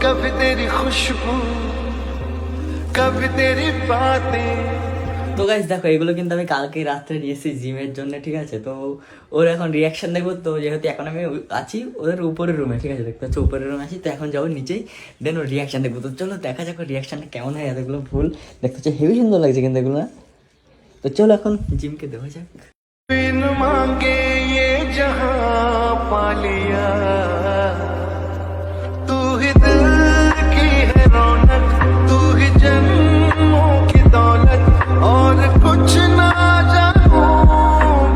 कभी तेरी खुशबू कभी तेरी बातें। তো গাইস দেখো, এগুলো কিন্তু আমি কালকে রাত্রে নিয়েছি জিমের জন্য, ঠিক আছে? তো ওর এখন রিয়াকশন দেখবো। তো যেহেতু এখন আমি আছি ওদের উপরের রুমে, ঠিক আছে? দেখতে পাচ্ছি উপরের রুমে আছি, তো এখন যাবো নিচেই, দেন ওর রিয়াকশন দেখবো। তো চলো দেখা যাক ওর রিয়াকশনটা কেমন হয়। এতগুলো ফুল দেখতে পাচ্ছি, হেভি সুন্দর লাগছে কিন্তু এগুলো না। তো চলো এখন জিমকে দেওয়া যাক। बिन मांगे ये जहां पा लिया, तू ही दिल की है रौनक, तू ही जन्मों की दौलत, और कुछ ना जानूं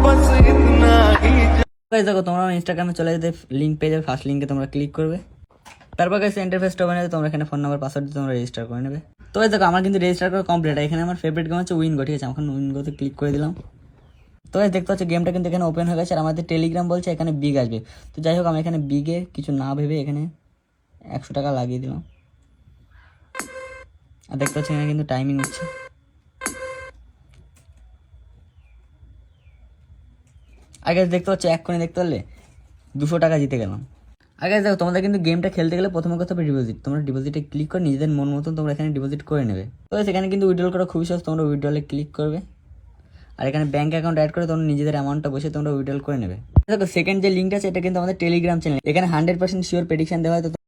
बस इतना ही। গাইস দেখো, তোমরা ইনস্টাগ্রামে চলে যেতে লিঙ্ক পেয়ে যাবে, ফার্স্ট লিঙ্কে তোমরা ক্লিক করবে। তারপর গাইস ইন্টারফেসটা বানিয়ে তোমরা এখানে ফোন নাম্বার পাসওয়ার্ড দিয়ে তোমরা রেজিস্টার করে নেবে। তো গাইস দেখো, আমার কিন্তু রেজিস্টার করা কমপ্লিট। এখানে আমার ফেভারিট গেম হচ্ছে উইনগো, ঠিক আছে? এখন উইনগোতে ক্লিক করে দিলাম। তো গাইস দেখতে পাচ্ছ গেমটা কিন্তু এখানে ওপেন হয়ে গেছে, আর আমাদের টেলিগ্রাম বলছে এখানে বিগ আসবে। তো যাই হোক, আমি এখানে বিগে কিছু না ভেবে এখানে 100 টাকা লাগিয়ে দিলাম। আর দেখতে পাচ্ছি এখানে কিন্তু টাইমিং হচ্ছে। আগে দেখতে পাচ্ছ এক্ষুনি দেখতে পারলে 200 টাকা জিতে গেলাম। আগে দেখো, তোমাদের কিন্তু গেমটা খেলতে গেলে প্রথমে কথা হবে ডিপোজিট। তোমরা ডিপোজিটে ক্লিক করে নিজেদের মন মতন তোমরা এখানে ডিপোজিট করে নেবে। তো সেখানে কিন্তু উইথড্রল করা খুবই সহজ। তোমরা উইথড্রলে ক্লিক করবে, আর এখানে ব্যাঙ্ক অ্যাকাউন্ট অ্যাড করে তোমরা নিজেদের অ্যামাউন্টটা বসে তোমরা উইথড্রল করে নেবে। দেখো সেকেন্ড যে লিঙ্কটা আছে এটা কিন্তু আমাদের টেলিগ্রাম চ্যানেল। এখানে 100% শিওর প্রেডিকশন দেওয়া হয়। তো